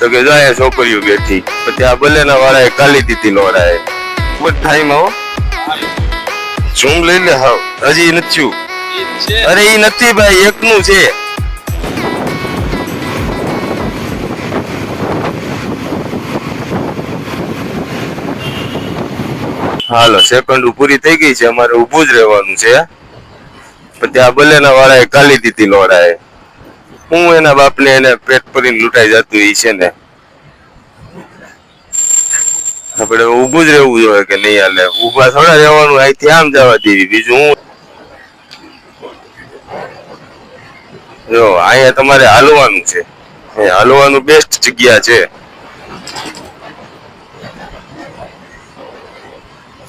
તો કે જાય છોકરીઓ બેઠી પછી આ બલેના વાળાએ કાલી દીધી લોડાએ બસ ટાઈમ આવો ઝૂમ લઈ લે હાવ હજી નથી અરે ઈ નથી ભાઈ એકનું છે હાલો સેકન્ડ પૂરી થઈ ગઈ છે અમારે ઊભું જ રહેવાનું છે પછી આ બલેના વાળાએ કાલી દીધી લોડાએ હું એના બાપને એને પેટ ભરીને લૂંટાઈ જતું એ છે ને આપણે ઊભું જ રહેવું જોઈએ કે નહીં હાલે ઊભા થોડા રહેવાનું અહીંથી આમ જવા દેવી બીજું હું જો અહીંયા તમારે હાલવાનું છે હાલવાનું બેસ્ટ જગ્યા છે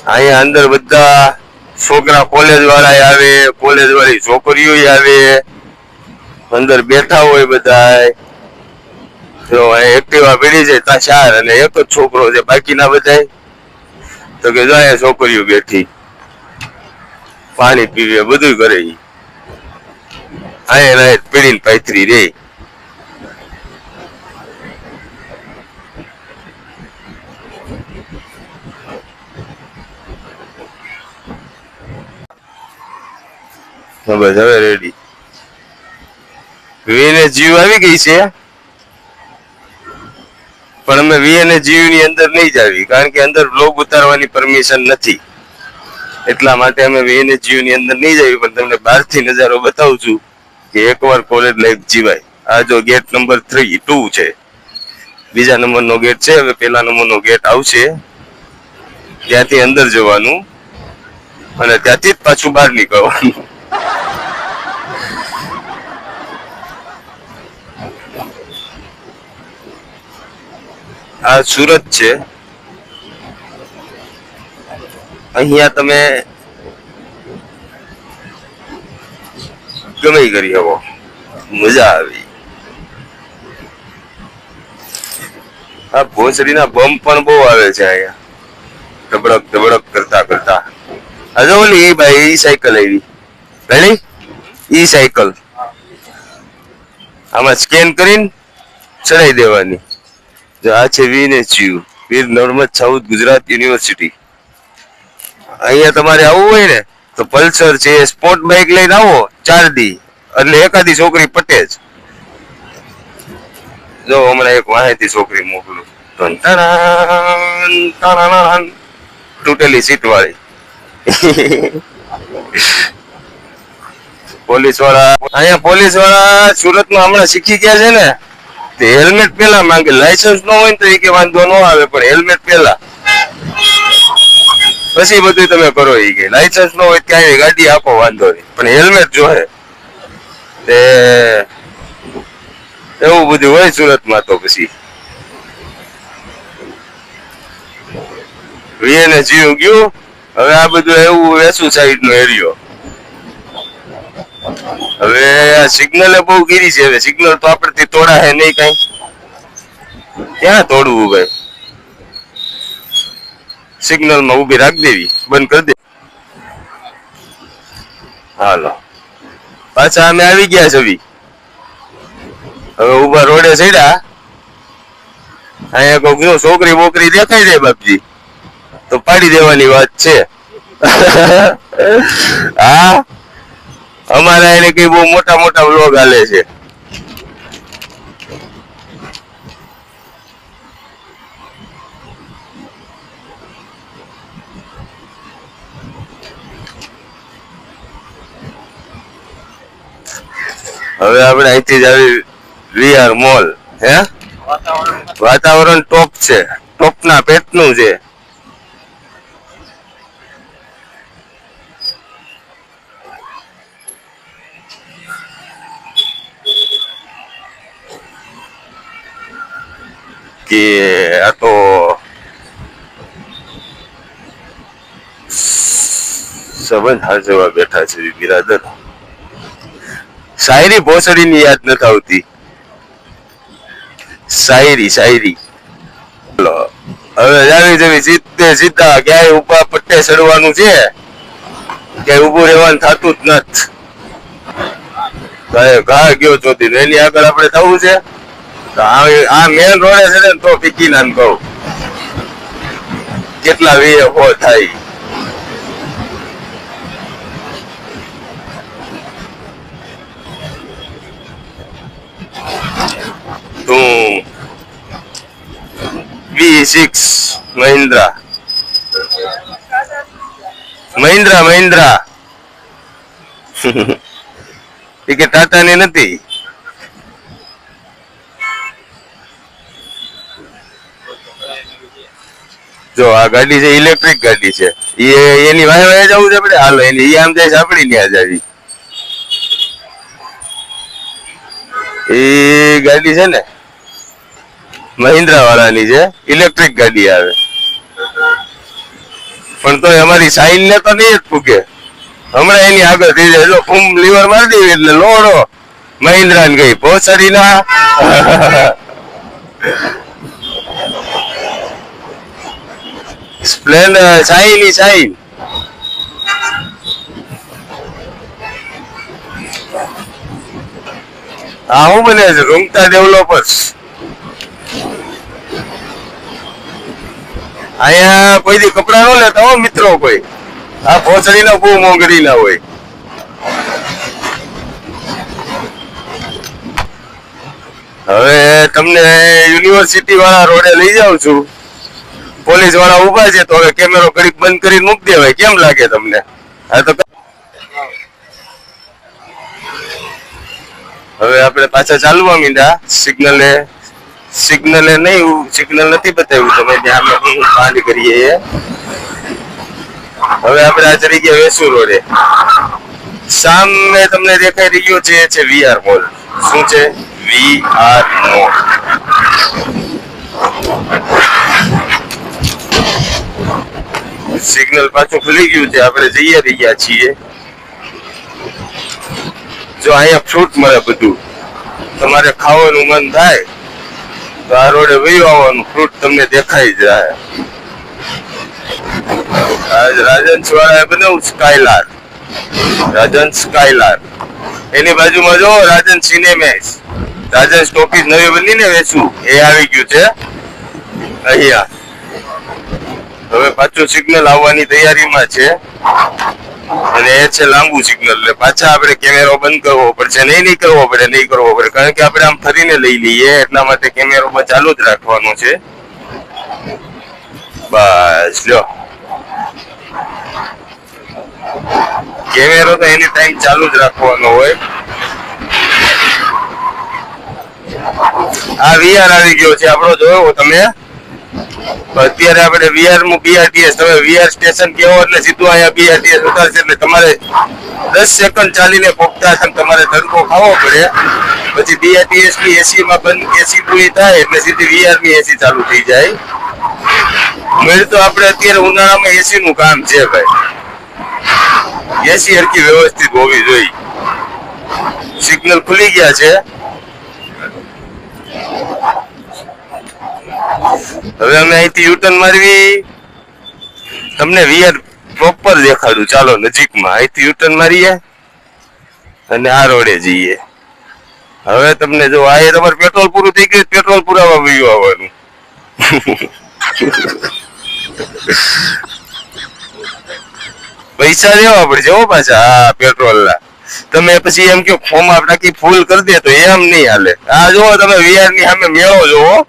અહીંયા અંદર બધા છોકરા કોલેજ વાળા આવે કોલેજ વાળી છોકરીઓ આવે અંદર બેઠા હોય બધા જો એક્ટિવા પડી છે ત્યાં 4 અને એક જ છોકરો છે બાકીના બધા તો કે જાય છોકરીઓ બેઠી પાણી પીવે બધું કરે અહીંયા પીડીને પાથરી રે બસ હવે રેડી વીએનએસ જીવ આવી ગઈ છે પણ અમે વીએનએસ જીવ ની અંદર નહીં જાવી કારણ કે અંદર બ્લોગ ઉતારવાની પરમિશન નથી એટલા માટે અમે વીએનએસ જીવ ની અંદર નહીં જાવી પણ તમને બહારથી નજારો બતાવું છું કે એકવાર કોલેજ લાઈફ જીવાય આ જો ગેટ નંબર 2 છે બીજા નંબરનો ગેટ છે હવે પહેલા નંબરનો ગેટ આવશે ત્યાંથી અંદર જવાનું અને ત્યાંથી જ પાછું બહાર નીકળવાનું આ સુરત છે અહીંયા તમે ગમે કરી શકો મજા આવી આ ભોસડીના બમ પણ બહુ આવે છે અહીંયા ધબડક ધબડક કરતા કરતા હજુ ઓલી એ ભાઈ ઈ સાયકલ આવી રેડી ઈ સાયકલ આમાં સ્કેન કરીને ચડાઈ દેવાની જો આ છે VNS Veer Narmad south Gujarat university અહીંયા તમારે આવવું હોય ને તો પલ્સર છે સ્પોર્ટ બાઇક લઈને આવો 4 દી એટલે એકાદી છોકરી પટે જ જો હમણાં એક વાહેતી છોકરી મોકલું તૂટેલી સીટ વાળી પોલીસ વાળા અહીંયા પોલીસ વાળા સુરતમાં હમણાં શીખી ગયા છે ને તે હેલ્મેટ પેલા માંગે લાયસન્સ નો હોય તો એ કે વાંધો ન આવે પણ હેલ્મેટ પેલા પછી બધું તમે કરો એ કે લાયસન્સ નો હોય ક્યાંય ગાડી આપો વાંધો નહીં પણ હેલ્મેટ જોહે તે એવું બધું હોય સુરતમાં તો પછી વીએનએસ જીવ ગયું હવે આ બધું એવું વેસુ સાઈડ નો એરિયો હવે આ સિગ્નલ બહુ ગીરી છે હવે સિગ્નલ તો આપણે તોડા હે નહીં કઈ ક્યાં તોડવું ભાઈ સિગ્નલ માં ઉભી રાખી દેવી બંધ કરી દે હાલો પાછા અમે આવી ગયા છે હવે ઉભા રોડે ચડ્યા અહીંયા કોઈક જો છોકરી બોકરી દેખાય જાય બાપજી તો પાડી દેવાની વાત છે હા અમારા એને કઈ બહુ મોટા મોટા વ્લોગ હાલે છે હવે આપણે અહીંથી જ આવી વીઆર મોલ હે વાતાવરણ ટોપ છે ટોપ ના પેટનું છે કે આ તો સંબંધ હાજવા બેઠા છે બિરાદર શાયરી ભોસડીની યાદ નથી આવતી શાયરી બોલો હવે જાવી જવી સીધા ક્યાંય ઉભા પટ્ટે ચડવાનું છે ક્યાંય ઉભું રહેવાનું થતું જ નથી ઘા ગયો ચોથી એની આગળ આપણે થવું છે તો આ મેન રોડે છે ને તો પીકી ના કહું કેટલા વીએ હો થાય. તું V6 મહિન્દ્રા એ કે ટાટા ની નથી. જો આ ગાડી છે ઇલેક્ટ્રિક ગાડી છે એની વાય વાય જવું છે આપણે હાલો એની આમ જાય આપડી ત્યાં જાવી. એ ગાડી છે ને મહિન્દ્રા વાળાની છે ઇલેક્ટ્રિક ગાડી આવે પણ તો અમારી સાઈન ને તો નહીં જ પૂગે. હમણાં એની આગળ થઈ જાય જો ફૂમ લીવર મારી દેવી એટલે લોડો મહિન્દ્રા ને ગઈ પહોંચાડી ના. સ્પ્લેન્ડર સાઈન હા હું બને છે રૂમતા ડેવલપર્સ. અહીંયા કોઈ દી કપડા નો લેતા હો મિત્રો કોઈ. આ ભોસડી ના બહુ મોંઘડી ના હોય. હવે તમને યુનિવર્સિટી વાળા રોડે લઈ જાઉં છું. પોલીસ વાળા ઉભા છે તો હવે કેમેરો ઘડીક બંધ કરીને મૂકી દેવાય. કેમ લાગે તમને? હા તો હવે આપણે પાછા ચાલવા માંડ્યા. સિગ્નલે નહીં સિગ્નલ નથી બતાવ્યું તમે ત્યાં કાંડ કરીએ. હવે આપણે આ ચડી ગયા વેસુ રોડે. સામે તમને દેખાઈ રહ્યો છે VR મોલ. શું છે? VR mall. સિગ્નલ પાછું ખુલી ગયું છે આપણે જઈ રહ્યા છીએ. જો અહીંયા ફ્રૂટ મળે બધું. તમારે ખાવાનું મન થાય તો આ રોડે વહી આવવાનું. ફ્રૂટ તમને દેખાઈ જાય. રાજન વાળાએ બનાવ્યું સ્કાયલાર. એની બાજુમાં જો રાજન સિનેમેક્સ, રાજન સ્ટોપીઝ નવી બની ને વેચું એ આવી ગયું છે અહીંયા. હવે પાછું સિગ્નલ આવવાની તૈયારીમાં છે અને એ છે લાંબુ સિગ્નલ. એટલે પાછા આપણે કેમેરો બંધ કરવો પડશે. નહીં કરવો પડે કારણ કે આપણે આમ ફરીને લઈ લઈએ એટલા માટે કેમેરો ચાલુ જ રાખવાનો છે. બસ લ્યો કેમેરો તો એની ટાઈમ ચાલુ જ રાખવાનો હોય. આ VR આવી ગયો છે આપણો. જોયો તમે અત્યારે આપણે VR માં BRTS. તમે VR સ્ટેશન કેવો એટલે સીધું અહીંયા BRTS ઉતારશે. એટલે તમારે 10 સેકન્ડ ચાલીને પોગતા તમારે ધડકો ખાવો પડે. પછી BRTS ની એસી માં બંધ એસી પૂરી થાય એટલે સીધી VR ની એસી ચાલુ થઈ જાય. મેળ તો આપણે અત્યારે ઉનાળામાં એસી નું કામ છે ભાઈ. એસી હરકી વ્યવસ્થિત હોવી જોઈએ. સિગ્નલ ખુલી ગયા છે. હવે અમે અહીંથી યુટર્ન મારવી તમને VR પ્રોપર દેખાડું. ચાલો નજીકમાં અહીંથી યુટર્ન મારીએ અને આ રોડે જઈએ. હવે તમને જો આ તમારે પેટ્રોલ પૂરું થઈ ગયું. પેટ્રોલ પુરાવા વયું આવવાનું. પૈસા દેવા પડશે હો પાછા. હા પેટ્રોલ ના તમે પછી એમ કે ફોર્મ ટાંકી ફૂલ કરી દે તો એમ નહીં હાલે. આ જોવો તમે VR ની સામે મેળો જોવો.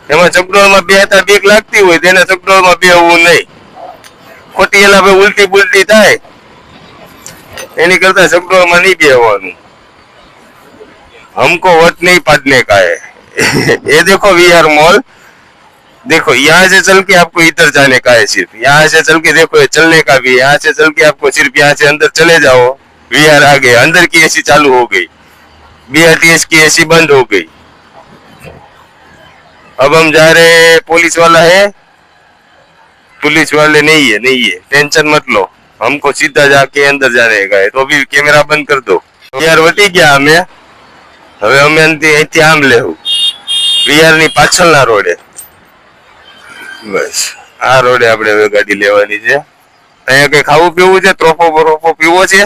એમાં ચકડોળમાં બેહતા બીક લાગતી હોય તેને ચકડોળમાં બેહવું નહીં. ખોટી એલા ભાઈ ઉલટી બુલટી થાય એની કરતા ચકડોળમાં નહીં બેહવાનું. हमको वोट नहीं पड़ने का है. ये देखो VR मॉल. देखो यहाँ से चल के आपको इधर जाने का है. सिर्फ यहाँ से चल के देखो ये चलने का भी है. यहाँ से चल के आपको सिर्फ यहाँ से अंदर चले जाओ. VR आ गए. अंदर की एसी चालू हो गई. BRTS की एसी बंद हो गई. अब हम जा रहे हैं. पुलिस वाला है? पुलिस वाले नहीं है. टेंशन मत लो. हमको सीधा जाके अंदर जाने का है. तो अभी कैमरा बंद कर दो. यार वटी गया हमें. હવે અમે અહીંથી આમ લેવું VR ની પાછળના રોડે. બસ આ રોડે આપણે હવે ગાડી લેવાની છે. અહીંયા કઈ ખાવું પીવું છે? ત્રોફો બરોફો પીવો છે?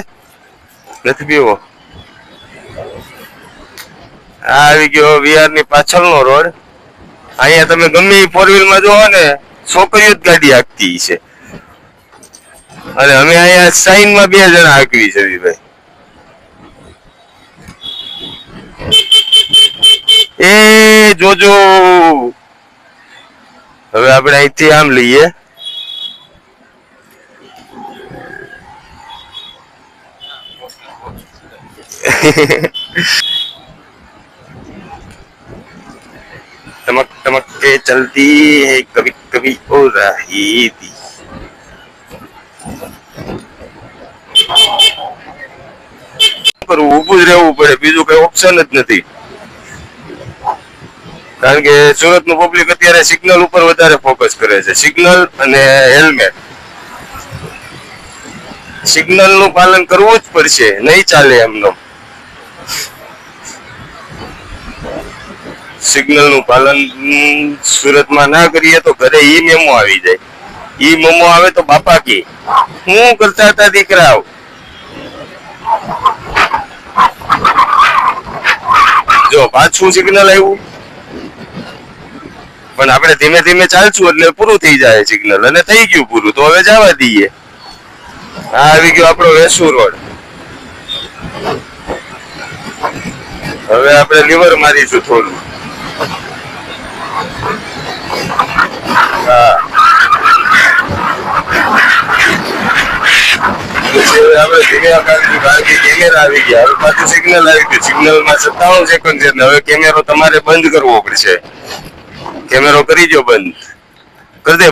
નથી પીવો? આ આવી ગયો વિહાર ની પાછળનો રોડ. અહીંયા તમે ગમે એ ફોર વ્હીલ માં જોવો ને છોકરીઓ જ ગાડી હાંકતી છે, અને અમે અહીંયા સાઈન માં 2 જણા હાંકવી છે ભાઈ. એ જોજો, હવે આપણે અહીંથી આમ લઈએ. टमक टमक के चलती है कभी कभी ओ रही थी. ઊભું જ રહેવું પડે, બીજું કઈ ઓપ્શન જ નથી. કારણ કે સુરત નું પબ્લિક અત્યારે સિગ્નલ ઉપર વધારે ફોકસ કરે છે, સિગ્નલ અને હેલ્મેટ. સિગ્નલ નું પાલન કરવું જ પડશે, નહીં ચાલે એમનો. સિગ્નલ નું પાલન સુરતમાં ના કરીએ તો ઘરે ઈ મેમો આવી જાય. ઈ મેમો આવે તો બાપા કી હું કરતા હતા દીકરાઓ. જો પાછું સિગ્નલ આવ્યું, પણ આપણે ધીમે ધીમે ચાલશું એટલે પૂરું થઈ જાય સિગ્નલ, અને થઈ ગયું પૂરું તો હવે જવા દઈએ. આ આવી ગયો આપણો વેસુ રોડ. હવે આપણે લીવર મારીશું થોડું. હા, આપણે ધીમે કારણ કે કેમેરા આવી ગયા. હવે પાછું સિગ્નલ આવી ગયું. સિગ્નલમાં 57 સેકન્ડ છે, હવે કેમેરો તમારે બંધ કરવો પડશે. કેમેરો કરી દો બંધ, કરી દે.